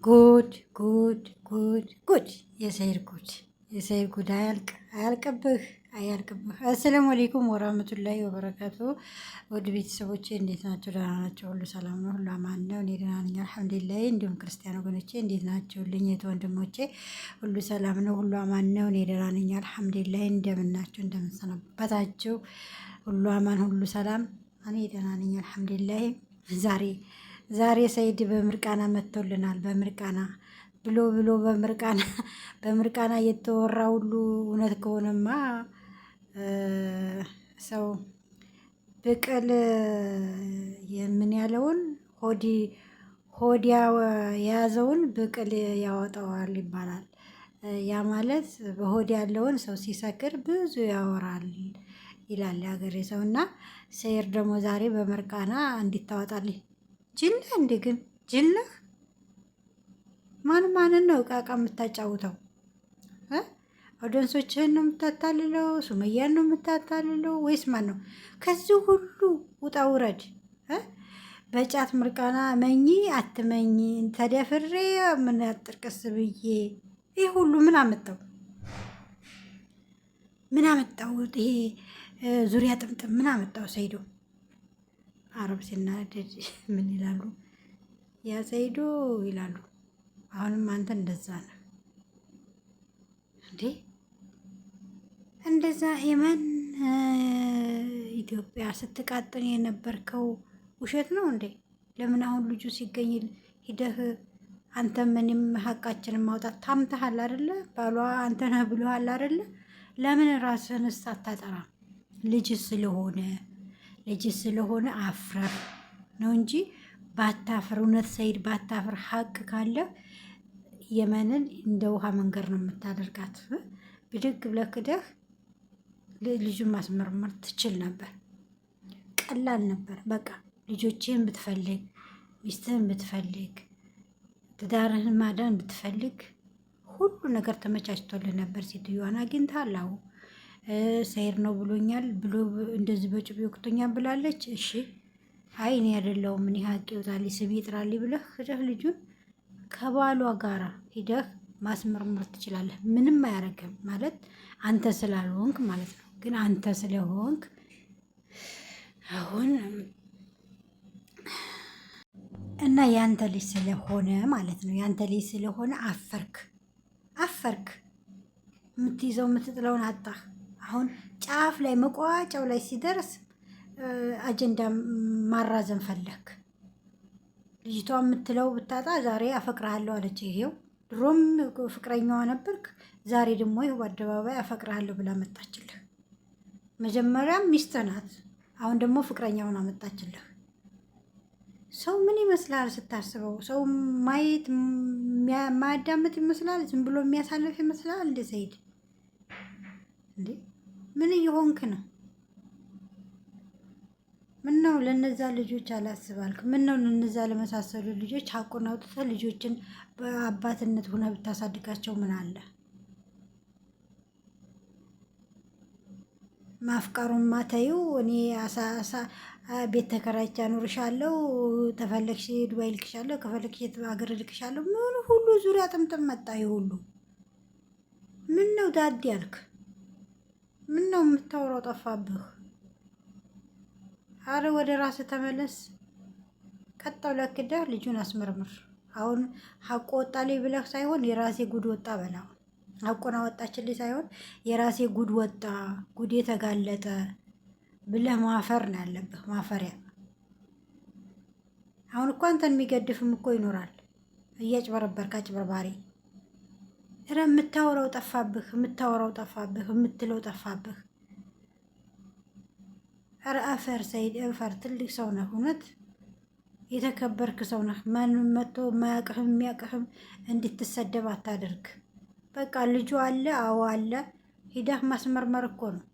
ጉድ ጉድ ጉድ ጉድ! የሰይድ ጉድ የሰይድ ጉድ አያልቅብህ አያልቅብህ። አሰላሙ አለይኩም ወራህመቱላሂ ወበረካቱ። ወደ ቤተሰቦቼ እንዴት ናቸው? ደህና ናቸው? ሁሉ ሰላም ነው? ሁሉ አማን ነው? እኔ ደህና ነኝ አልሐምዱሊላህ። እንዲሁም ክርስቲያን ወገኖቼ እንዴት ናቸውልኝ? የት ወንድሞቼ ሁሉ ሰላም ነው? ሁሉ አማን ነው? እኔ ደህና ነኝ አልሐምዱሊላህ። እንደምን ናቸው? እንደምን ሰነበታችሁ? ሁሉ አማን፣ ሁሉ ሰላም። እኔ ደህና ነኝ አልሐምዱሊላህ። ዛሬ ሰይድ በምርቃና መጥቶልናል። በምርቃና ብሎ በምርቃና እየተወራ ሁሉ እውነት ከሆነማ ሰው ብቅል የምን ያለውን ሆዲያ የያዘውን ብቅል ያወጣዋል ይባላል። ያ ማለት በሆድ ያለውን ሰው ሲሰክር ብዙ ያወራል ይላል የሀገሬ ሰው። እና ሰይድ ደግሞ ዛሬ በምርቃና እንዲታወጣልኝ ጅል ነህ እንዴ? ግን ጅል ነህ? ማንን ነው እቃ የምታጫውተው? ኦዲየንሶችህን ነው የምታታልለው? ሱመያን ነው የምታታልለው? ወይስ ማን ነው? ከዚህ ሁሉ ውጣ ውረድ በጫት ምርቃና መኝ አትመኝ ተደፍሬ ምን ያጥርቅስ ብዬ ይህ ሁሉ ምን አመጣው? ምን አመጣው? ይሄ ዙሪያ ጥምጥም ምን አመጣው? ሰይዶ አረብ ሲናደድ ምን ይላሉ? ያ ሰይዶ ይላሉ። አሁንም አንተ እንደዛ ነህ እንዴ? እንደዛ የመን ኢትዮጵያ ስትቃጥን የነበርከው ውሸት ነው እንዴ? ለምን አሁን ልጁ ሲገኝ ሂደህ አንተ ምንም ሀቃችንን ማውጣት ታምተሃል አይደለ? ባሏ አንተ ነህ ብሎሃል አይደለ? ለምን ራስህን አታጠራም? ልጅ ስለሆነ አፍረህ ነው እንጂ ባታፍር፣ እውነት ሰይድ ባታፍር፣ ሀቅ ካለ የመንን እንደ ውሃ መንገድ ነው የምታደርጋት። ብድግ ብለህ ክደህ ልጁን ማስመርመር ትችል ነበር። ቀላል ነበር። በቃ ልጆችህን ብትፈልግ፣ ሚስትህን ብትፈልግ፣ ትዳርህን ማዳን ብትፈልግ ሁሉ ነገር ተመቻችቶልህ ነበር። ሴትዮዋን አግኝተሃል። አዎ ሰይድ ነው ብሎኛል ብሎ እንደዚህ በጭብ ወቅቶኛል ብላለች። እሺ አይ እኔ አይደለሁም እኔ ሀቅ ይወጣልኝ ስም ይጥራልኝ ብለህ ሂደህ ልጁን ከባሏ ጋራ ሂደህ ማስመርመር ትችላለህ። ምንም አያረግም ማለት አንተ ስላልሆንክ ማለት ነው። ግን አንተ ስለሆንክ አሁን እና ያንተ ልጅ ስለሆነ ማለት ነው። ያንተ ልጅ ስለሆነ አፈርክ። የምትይዘው የምትጥለውን አጣህ። አሁን ጫፍ ላይ መቋጫው ላይ ሲደርስ አጀንዳ ማራዘም ፈለክ። ልጅቷ የምትለው ብታጣ ዛሬ አፈቅርሃለሁ አለች። ይሄው ድሮም ፍቅረኛዋ ነበርክ፣ ዛሬ ደግሞ ይኸው በአደባባይ አፈቅርሃለሁ ብላ መጣችልህ። መጀመሪያም ሚስትህ ናት፣ አሁን ደግሞ ፍቅረኛውን አመጣችልህ። ሰው ምን ይመስላል ስታስበው? ሰው ማየት ማያዳምጥ ይመስላል፣ ዝም ብሎ የሚያሳልፍ ይመስላል። እንደ ሰይድ እንዴ ምን እየሆንክ ነው? ምን ነው ለነዛ ልጆች አላስባልክ? ምን ነው ለነዛ ለመሳሰሉ ልጆች ሀቁን አውጥተህ ልጆችን በአባትነት ሆነ ብታሳድጋቸው ምን አለ? ማፍቀሩን ማተዩ እኔ ቤት ተከራይቼ አኑርሻለሁ፣ ተፈለግሽ ዱባይ ልክሻለሁ፣ ከፈለግሽ ሀገር ልክሻለሁ። ምን ሁሉ ዙሪያ ጥምጥም መጣ። ሁሉ ምን ነው ዳድ ያልክ? ምን ነው የምታወራው ጠፋብህ? አረ ወደ ራስህ ተመለስ። ቀጣው ለክደህ ልጁን አስመርምር። አሁን ሀቁ ወጣልኝ ብለህ ሳይሆን የራሴ ጉድ ወጣ በላው። ሀቁን አወጣችልኝ ሳይሆን የራሴ ጉድ ወጣ፣ ጉድ የተጋለጠ ብለህ ማፈር ነው ያለብህ። ማፈሪያ። አሁን እኮ አንተን የሚገድፍም እኮ ይኖራል። እያጭበረበርክ አጭበርባሪ። እረ የምታወራው ጠፋብህ፣ የምትለው ጠፋብህ። እረ አፈር ሰይድ እፈር። ትልቅ ሰው ነህ፣ እውነት የተከበርክ ሰው ነህ። ማንም መጥቶ የማያውቅህም የሚያውቅህም እንድትሰደብ አታደርግ። በቃ ልጁ አለ፣ አዎ አለ። ሂደህ ማስመርመር እኮ ነው።